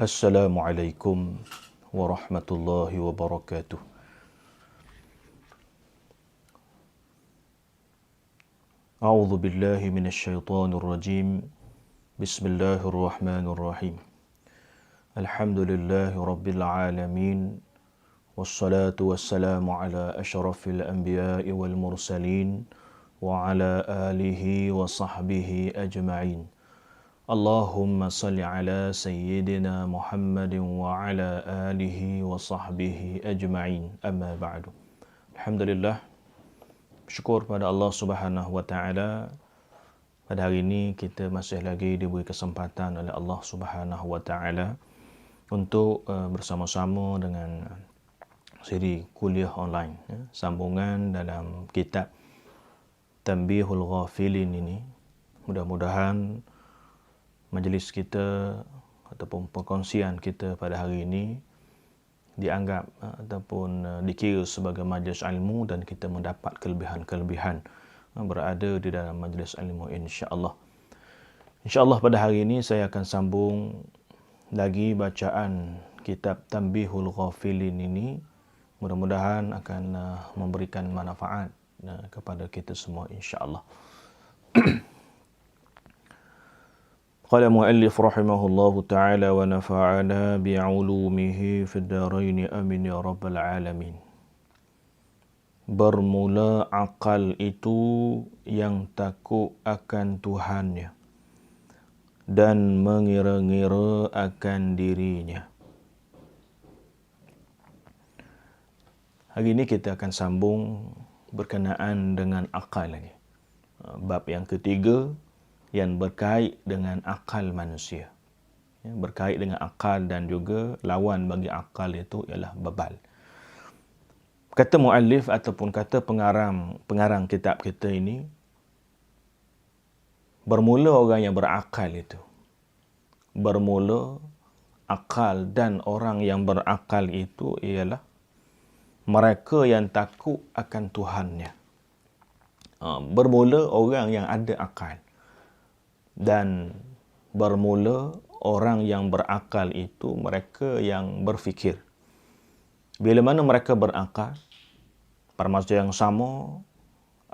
Assalamualaikum warahmatullahi wabarakatuh. A'udzu billahi minasyaitonir rajim. Bismillahirrahmanirrahim. Alhamdulillahi rabbil alamin. Wassalatu wassalamu ala asyrafil anbiya'i wal mursalin wa ala alihi wa sahbihi ajma'in. Allahumma salli ala sayyidina Muhammadin wa ala alihi wa sahbihi ajma'in. Amma ba'du. Alhamdulillah, bersyukur pada Allah Subhanahu wa taala. Pada hari ini kita masih lagi diberi kesempatan oleh Allah Subhanahu wa taala untuk bersama-sama dengan siri kuliah online, sambungan dalam kitab Tanbihul Ghafilin ini. Mudah-mudahan majlis kita ataupun perkongsian kita pada hari ini dianggap ataupun dikira sebagai majlis ilmu dan kita mendapat kelebihan-kelebihan berada di dalam majlis ilmu, insya-Allah. Insya-Allah pada hari ini saya akan sambung lagi bacaan kitab Tanbihul Ghafilin ini. Mudah-mudahan akan memberikan manfaat kepada kita semua, insya-Allah. Qala muallif rahimahullahu ta'ala wa nafa'ana bi'ulumihi fid darain amin ya rabbal alamin. Bermula akal itu yang takut akan Tuhannya dan mengira-ngira akan dirinya. Hari ini kita akan sambung berkenaan dengan akal lagi. Bab yang ketiga yang berkait dengan akal manusia. Berkait dengan akal dan juga lawan bagi akal itu ialah bebal. Kata muallif ataupun kata pengarang kitab kita ini, bermula orang yang berakal itu. Bermula akal dan orang yang berakal itu ialah mereka yang takut akan Tuhannya. Bermula orang yang ada akal. Dan bermula orang yang berakal itu mereka yang berfikir. Bila mana mereka berakal, pada masa yang sama,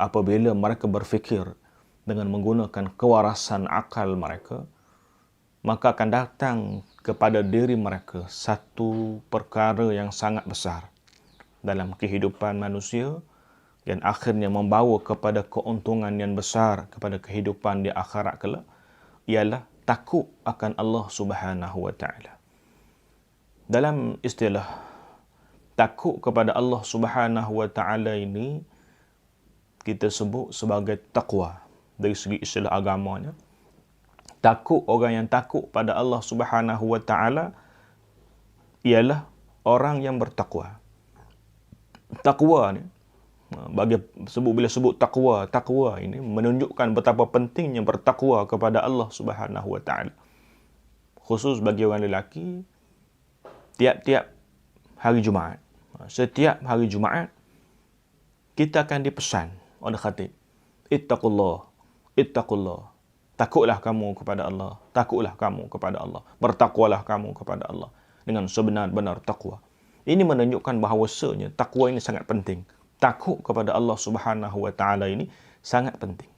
apabila mereka berfikir dengan menggunakan kewarasan akal mereka, maka akan datang kepada diri mereka satu perkara yang sangat besar dalam kehidupan manusia yang akhirnya membawa kepada keuntungan yang besar kepada kehidupan di akhirat kelak, ialah takut akan Allah Subhanahu wa taala. Dalam istilah takut kepada Allah Subhanahu wa taala ini kita sebut sebagai taqwa dari segi istilah agamanya. Takut, orang yang takut pada Allah Subhanahu wa taala ialah orang yang bertakwa. Takwa ni bila sebut takwa ini menunjukkan betapa pentingnya bertakwa kepada Allah Subhanahu wa taala. Khusus bagi orang lelaki, tiap-tiap hari Jumaat, setiap hari Jumaat kita akan dipesan oleh khatib, ittaqullah, ittaqullah. Takutlah kamu kepada Allah, takutlah kamu kepada Allah, bertakwalah kamu kepada Allah dengan sebenar-benar takwa. Ini menunjukkan bahawasanya takwa ini sangat penting. Takut kepada Allah Subhanahu wa taala ini sangat penting.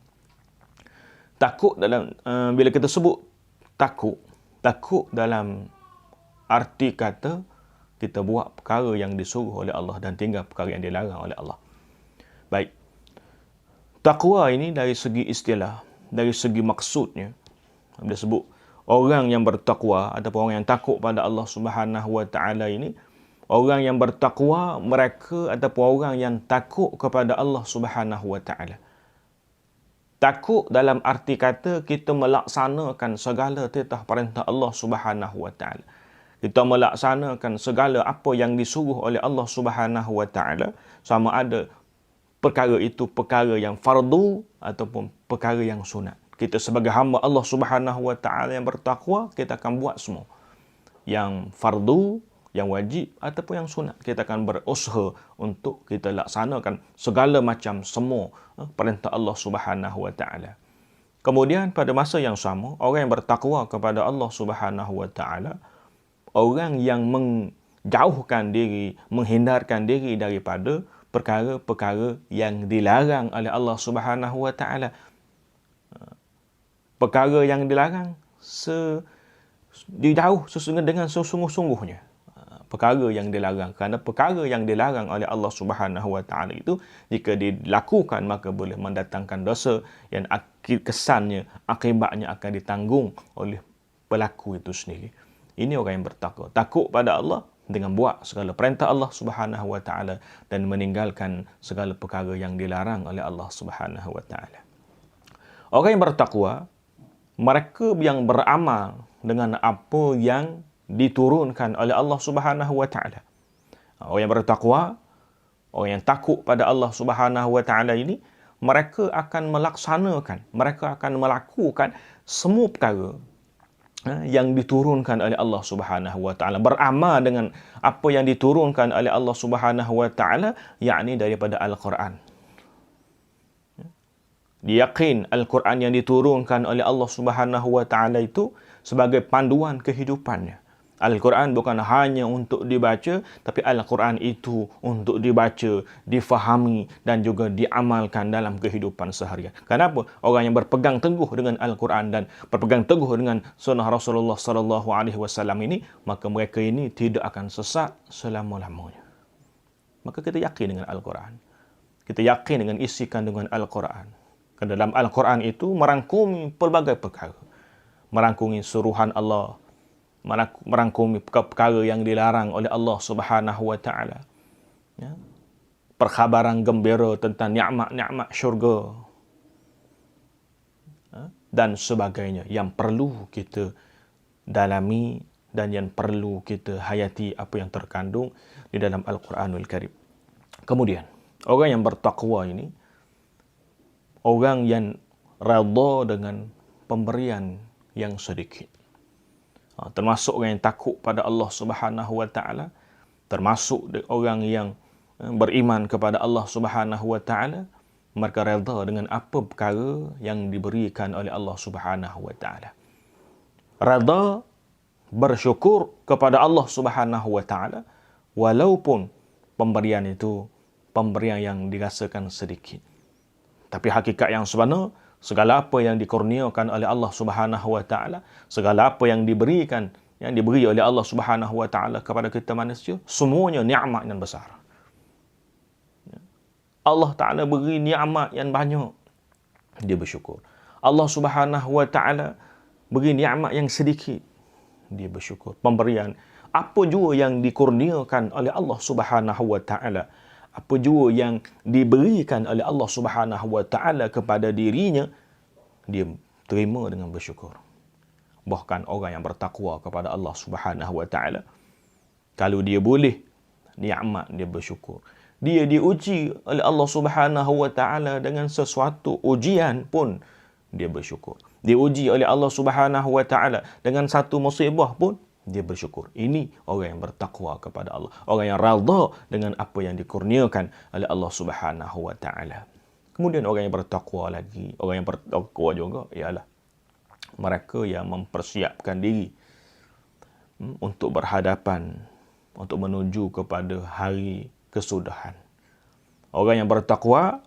Takut dalam bila kita sebut takut dalam arti kata kita buat perkara yang disuruh oleh Allah dan tinggal perkara yang dilarang oleh Allah. Baik. Takwa ini dari segi istilah, dari segi maksudnya, bila sebut orang yang bertakwa ataupun orang yang takut pada Allah Subhanahu wa taala ini, orang yang bertakwa mereka ataupun orang yang takut kepada Allah Subhanahu wa taala. Takut dalam arti kata kita melaksanakan segala titah perintah Allah Subhanahu wa taala. Kita melaksanakan segala apa yang disuruh oleh Allah Subhanahu wa taala, sama ada perkara itu perkara yang fardu ataupun perkara yang sunat. Kita sebagai hamba Allah Subhanahu wa taala yang bertakwa, kita akan buat semua. Yang fardu, yang wajib ataupun yang sunat, kita akan berusaha untuk kita laksanakan segala macam semua perintah Allah Subhanahu wa taala. Kemudian pada masa yang sama, orang yang bertakwa kepada Allah Subhanahu wa taala, orang yang menjauhkan diri, menghindarkan diri daripada perkara-perkara yang dilarang oleh Allah Subhanahu wa taala. Perkara yang dilarang dijauh dengan sesungguh-sungguhnya. Perkara yang dilarang, kerana perkara yang dilarang oleh Allah Subhanahu wa taala itu jika dilakukan maka boleh mendatangkan dosa yang kesannya, akibatnya akan ditanggung oleh pelaku itu sendiri. Ini orang yang bertakwa, takut pada Allah dengan buat segala perintah Allah Subhanahu wa taala dan meninggalkan segala perkara yang dilarang oleh Allah Subhanahu wa taala. Orang yang bertakwa, mereka yang beramal dengan apa yang diturunkan oleh Allah Subhanahu wa taala. Orang yang bertakwa, orang yang takut pada Allah Subhanahu wa taala ini, mereka akan melaksanakan, mereka akan melakukan semua perkara yang diturunkan oleh Allah Subhanahu wa taala, beramal dengan apa yang diturunkan oleh Allah Subhanahu wa taala, yakni daripada Al-Quran. Dia yakin Al-Quran yang diturunkan oleh Allah Subhanahu wa taala itu sebagai panduan kehidupannya. Al-Quran bukan hanya untuk dibaca, tapi Al-Quran itu untuk dibaca, difahami dan juga diamalkan dalam kehidupan seharian. Kenapa? Orang yang berpegang teguh dengan Al-Quran dan berpegang teguh dengan sunnah Rasulullah sallallahu alaihi wasallam ini, maka mereka ini tidak akan sesat selama-lamanya. Maka kita yakin dengan Al-Quran. Kita yakin dengan isi kandungan Al-Quran. Kerana dalam Al-Quran itu merangkumi pelbagai perkara. Merangkumi suruhan Allah, merangkumi perkara yang dilarang oleh Allah Subhanahu wa taala. Ya. Perkhabaran gembira tentang nikmat-nikmat syurga. Dan sebagainya yang perlu kita dalami dan yang perlu kita hayati apa yang terkandung di dalam Al-Quranul Karim. Kemudian, orang yang bertakwa ini, orang yang redha dengan pemberian yang sedikit. Termasuk orang yang takut pada Allah Subhanahu wa taala, termasuk orang yang beriman kepada Allah Subhanahu wa taala, mereka redha dengan apa perkara yang diberikan oleh Allah Subhanahu wa taala. Redha, bersyukur kepada Allah Subhanahu wa taala walaupun pemberian itu pemberian yang dirasakan sedikit. Tapi hakikat yang sebenar, segala apa yang dikurniakan oleh Allah Subhanahu wa taala, segala apa yang diberikan, yang diberi oleh Allah Subhanahu wa taala kepada kita manusia, semuanya nikmat yang besar. Allah Taala beri nikmat yang banyak, dia bersyukur. Allah Subhanahu wa taala beri nikmat yang sedikit, dia bersyukur. Pemberian apa jua yang dikurniakan oleh Allah Subhanahu wa taala, apa jua yang diberikan oleh Allah Subhanahu wa taala kepada dirinya, dia terima dengan bersyukur. Bahkan orang yang bertakwa kepada Allah Subhanahu wa taala, kalau dia boleh nikmat, dia bersyukur. Dia diuji oleh Allah Subhanahu wa taala dengan sesuatu ujian pun dia bersyukur. Diuji oleh Allah Subhanahu wa taala dengan satu musibah pun dia bersyukur. Ini orang yang bertakwa kepada Allah. Orang yang redha dengan apa yang dikurniakan oleh Allah Subhanahu wa taala. Kemudian orang yang bertakwa lagi, orang yang bertakwa juga ialah mereka yang mempersiapkan diri untuk berhadapan, untuk menuju kepada hari kesudahan. Orang yang bertakwa,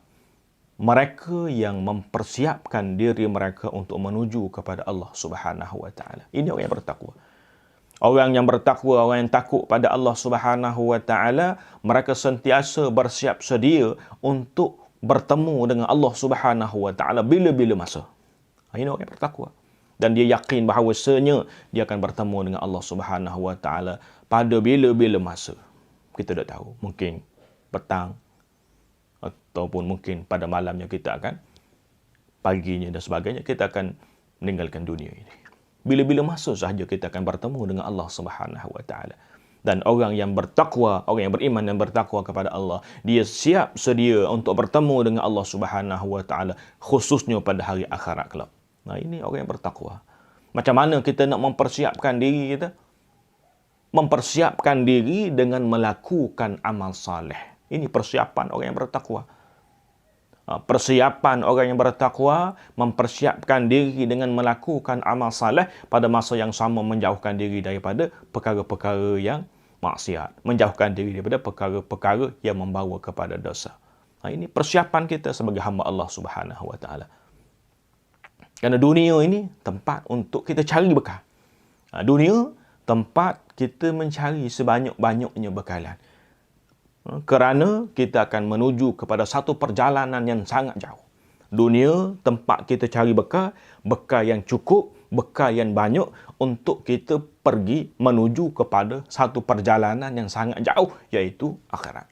mereka yang mempersiapkan diri mereka untuk menuju kepada Allah Subhanahu wa taala. Ini orang yang bertakwa. Orang yang bertakwa, orang yang takut pada Allah Subhanahu wa taala, mereka sentiasa bersiap sedia untuk bertemu dengan Allah Subhanahu wa taala bila-bila masa. Ini orang yang bertakwa. Dan dia yakin bahawasanya dia akan bertemu dengan Allah Subhanahu wa taala pada bila-bila masa. Kita tak tahu, mungkin petang ataupun mungkin pada malamnya kita akan, paginya dan sebagainya kita akan meninggalkan dunia ini. Bila-bila masa sahaja kita akan bertemu dengan Allah Subhanahu wa taala. Dan orang yang bertakwa, orang yang beriman dan bertakwa kepada Allah, dia siap sedia untuk bertemu dengan Allah Subhanahu wa taala, khususnya pada hari akhirat kelak. Nah, ini orang yang bertakwa. Macam mana kita nak mempersiapkan diri kita? Mempersiapkan diri dengan melakukan amal saleh. Ini persiapan orang yang bertakwa. Persiapan orang yang bertakwa mempersiapkan diri dengan melakukan amal saleh, pada masa yang sama menjauhkan diri daripada perkara-perkara yang maksiat, menjauhkan diri daripada perkara-perkara yang membawa kepada dosa. Ini persiapan kita sebagai hamba Allah Subhanahu Wa Taala. Kerana dunia ini tempat untuk kita cari bekal. Dunia tempat kita mencari sebanyak-banyaknya bekalan. Kerana kita akan menuju kepada satu perjalanan yang sangat jauh. Dunia tempat kita cari bekal yang cukup, bekal yang banyak untuk kita pergi menuju kepada satu perjalanan yang sangat jauh, iaitu akhirat.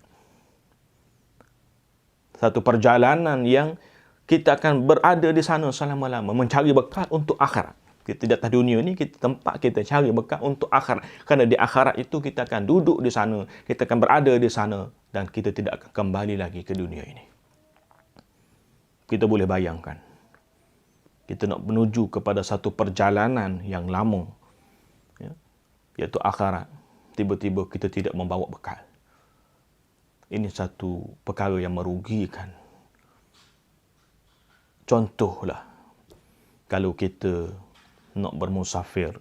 Satu perjalanan yang kita akan berada di sana selama-lama, mencari bekal untuk akhirat. Kita di atas dunia ni, tempat kita cari bekal untuk akhirat. Kerana di akhirat itu kita akan duduk di sana, kita akan berada di sana dan kita tidak akan kembali lagi ke dunia ini. Kita boleh bayangkan, kita nak menuju kepada satu perjalanan yang lama, iaitu akhirat. Tiba-tiba kita tidak membawa bekal. Ini satu perkara yang merugikan. Contohlah, kalau kita nak bermusafir,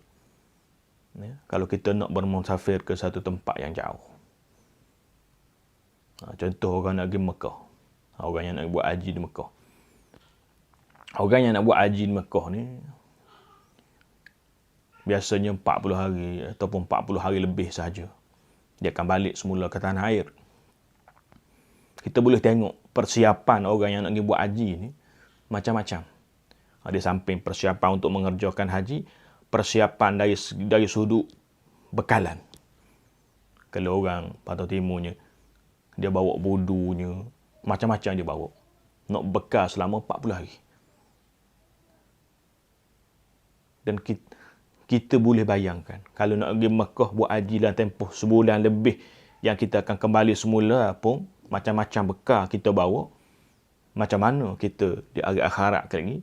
kalau kita nak bermusafir ke satu tempat yang jauh. Contoh orang nak pergi Mekah, orang yang nak buat haji di Mekah. Orang yang nak buat haji di Mekah ni biasanya 40 hari ataupun 40 hari lebih saja. Dia akan balik semula ke tanah air. Kita boleh tengok persiapan orang yang nak pergi buat haji ni macam-macam. Di samping persiapan untuk mengerjakan haji, persiapan dari sudut bekalan. Kalau orang Pantai Timurnya, dia bawa budunya, macam-macam dia bawa. Nak bekal selama 40 hari. Dan kita boleh bayangkan, kalau nak pergi Mekah buat haji dalam tempoh sebulan lebih, yang kita akan kembali semula pun, macam-macam bekal kita bawa. Macam mana kita di hari akhirat kali ni,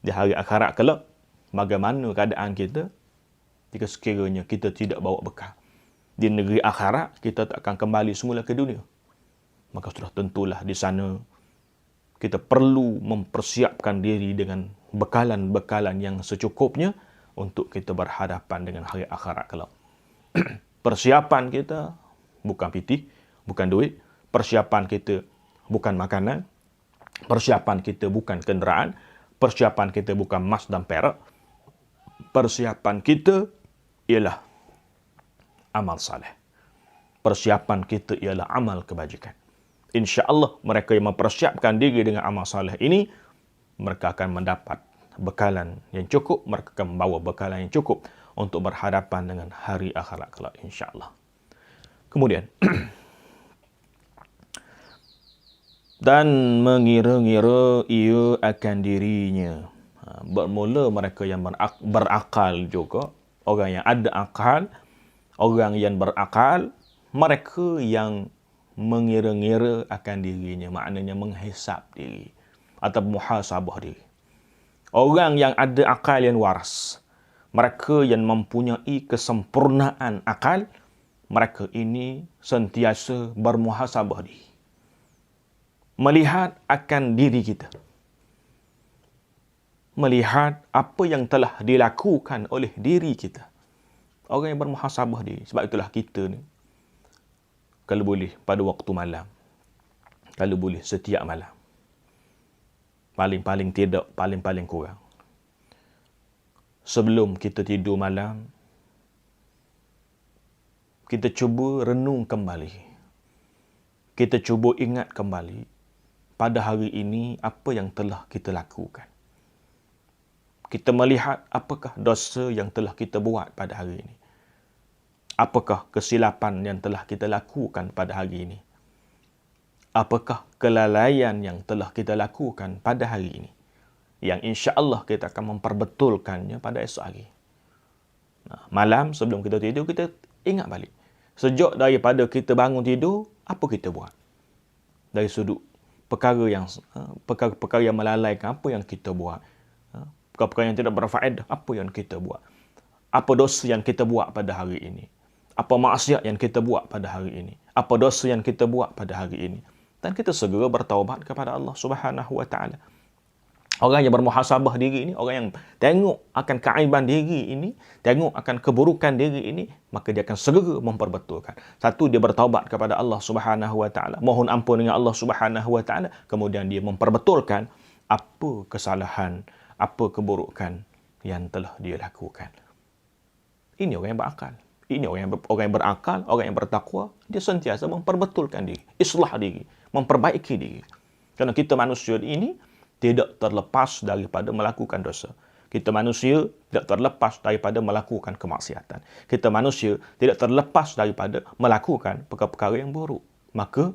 di hari akhirat kelak, bagaimana keadaan kita jika sekiranya kita tidak bawa bekal. Di negeri akhirat, kita tak akan kembali semula ke dunia. Maka sudah tentulah di sana kita perlu mempersiapkan diri dengan bekalan-bekalan yang secukupnya untuk kita berhadapan dengan hari akhirat kelak. Persiapan kita bukan pitih, bukan duit. Persiapan kita bukan makanan. Persiapan kita bukan kenderaan. Persiapan kita bukan emas dan perak. Persiapan kita ialah amal saleh. Persiapan kita ialah amal kebajikan. InsyaAllah mereka yang mempersiapkan diri dengan amal saleh ini, mereka akan mendapat bekalan yang cukup, mereka akan membawa bekalan yang cukup untuk berhadapan dengan hari akhirat kelak, insyaAllah. Kemudian, dan mengira-ngira ia akan dirinya. Bermula mereka yang berakal juga, orang yang ada akal, orang yang berakal, mereka yang mengira-ngira akan dirinya, maknanya menghisap diri atau muhasabah diri. Orang yang ada akal yang waras, mereka yang mempunyai kesempurnaan akal, mereka ini sentiasa bermuhasabah diri. Melihat akan diri kita. Melihat apa yang telah dilakukan oleh diri kita. Orang yang bermuhasabah diri. Sebab itulah kita ni, kalau boleh pada waktu malam, kalau boleh setiap malam, paling-paling tidak, paling-paling kurang, sebelum kita tidur malam, kita cuba renung kembali. Kita cuba ingat kembali pada hari ini apa yang telah kita lakukan. Kita melihat apakah dosa yang telah kita buat pada hari ini. Apakah kesilapan yang telah kita lakukan pada hari ini. Apakah kelalaian yang telah kita lakukan pada hari ini. Yang insya-Allah kita akan memperbetulkannya pada esok hari. Malam sebelum kita tidur, kita ingat balik. Sejak daripada kita bangun tidur, apa kita buat? Dari sudut perkara yang melalaikan, apa yang kita buat? Perkara-perkara yang tidak berfaedah, apa yang kita buat? Apa dosa yang kita buat pada hari ini? Apa maksiat yang kita buat pada hari ini? Apa dosa yang kita buat pada hari ini? dan kita segera bertaubat kepada Allah Subhanahu wa taala. Orang yang bermuhasabah diri ini, orang yang tengok akan keaiban diri ini, tengok akan keburukan diri ini, maka dia akan segera memperbetulkan. Satu, dia bertaubat kepada Allah Subhanahu wa taala, mohon ampun dengan Allah Subhanahu wa taala, kemudian dia memperbetulkan apa kesalahan, apa keburukan yang telah dia lakukan. Ini orang yang berakal. Ini orang yang berakal, orang yang bertakwa, dia sentiasa memperbetulkan diri, islah diri, memperbaiki diri. Kerana kita manusia ini tidak terlepas daripada melakukan dosa. Kita manusia tidak terlepas daripada melakukan kemaksiatan. Kita manusia tidak terlepas daripada melakukan perkara-perkara yang buruk. Maka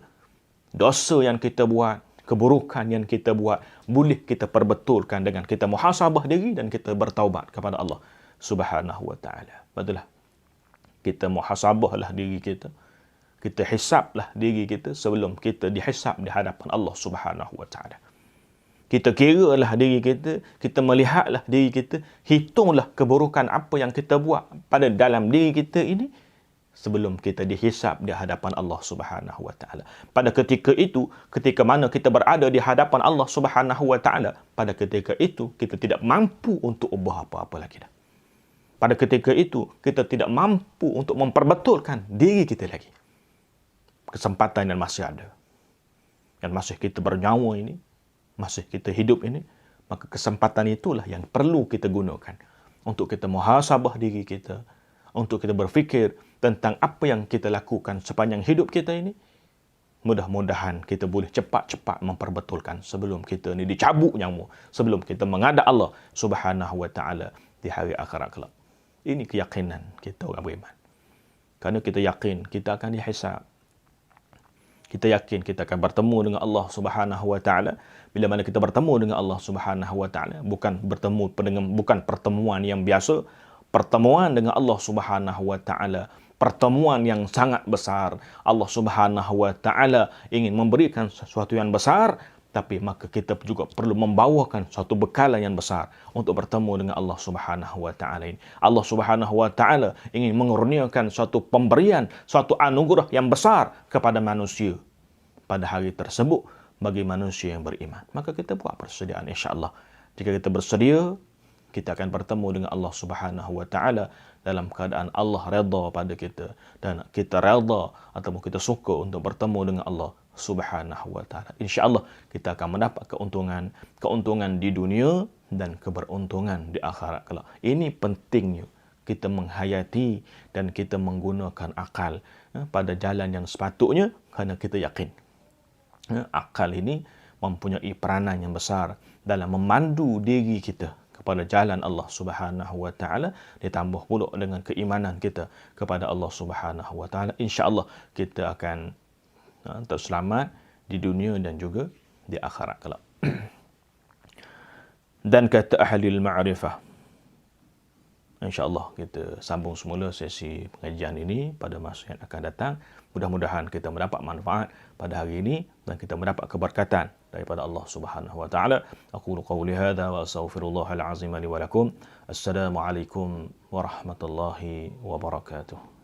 dosa yang kita buat, keburukan yang kita buat, boleh kita perbetulkan dengan kita muhasabah diri dan kita bertaubat kepada Allah Subhanahu wa taala. Betul. Kita muhasabahlah diri kita. Kita hisablah diri kita sebelum kita dihisab di hadapan Allah Subhanahu wa taala. Kita kiralah diri kita, kita melihatlah diri kita, hitunglah keburukan apa yang kita buat pada dalam diri kita ini sebelum kita dihisab di hadapan Allah Subhanahu wa taala. Pada ketika itu, ketika mana kita berada di hadapan Allah Subhanahu wa taala, pada ketika itu kita tidak mampu untuk ubah apa-apa lagi dah. Pada ketika itu kita tidak mampu untuk memperbetulkan diri kita lagi. Kesempatan yang masih ada. Yang masih kita bernyawa ini, masih kita hidup ini, maka kesempatan itulah yang perlu kita gunakan untuk kita muhasabah diri kita, untuk kita berfikir tentang apa yang kita lakukan sepanjang hidup kita ini. Mudah-mudahan kita boleh cepat-cepat memperbetulkan sebelum kita ni dicabut nyawa, sebelum kita menghadap Allah Subhanahu wa taala di hari akhirat kelak. Ini keyakinan kita orang beriman. Kerana kita yakin kita akan dihisab. Kita yakin kita akan bertemu dengan Allah Subhanahu wa taala. Bila mana kita bertemu dengan Allah Subhanahu wa taala, bukan pertemuan yang biasa, pertemuan dengan Allah Subhanahu wa taala, pertemuan yang sangat besar. Allah Subhanahu wa taala ingin memberikan sesuatu yang besar, tapi maka kita juga perlu membawakan suatu bekalan yang besar untuk bertemu dengan Allah Subhanahu wa taala ini. Allah Subhanahu wa taala ingin mengurniakan suatu pemberian, suatu anugerah yang besar kepada manusia pada hari tersebut bagi manusia yang beriman. Maka kita buat persediaan insya-Allah. Jika kita bersedia, kita akan bertemu dengan Allah Subhanahu wa taala dalam keadaan Allah redha pada kita dan kita redha ataupun kita suka untuk bertemu dengan Allah Subhanahu wa taala. Insya-Allah kita akan mendapat keuntungan di dunia dan keberuntungan di akhirat kelak. Ini pentingnya kita menghayati dan kita menggunakan akal pada jalan yang sepatutnya, kerana kita yakin akal ini mempunyai peranan yang besar dalam memandu diri kita kepada jalan Allah Subhanahu wa taala, ditambah pula dengan keimanan kita kepada Allah Subhanahu wa taala. Insya-Allah kita akan terselamat di dunia dan juga di akhirat kelak. Dan kata ahli al-ma'rifah, insya-Allah kita sambung semula sesi pengajian ini pada masa yang akan datang. Mudah-mudahan kita mendapat manfaat pada hari ini dan kita mendapat keberkatan daripada Allah Subhanahu wa taala. Aqulu qawli hadza wa astaghfirullahal azim li wa lakum. Assalamualaikum warahmatullahi wabarakatuh.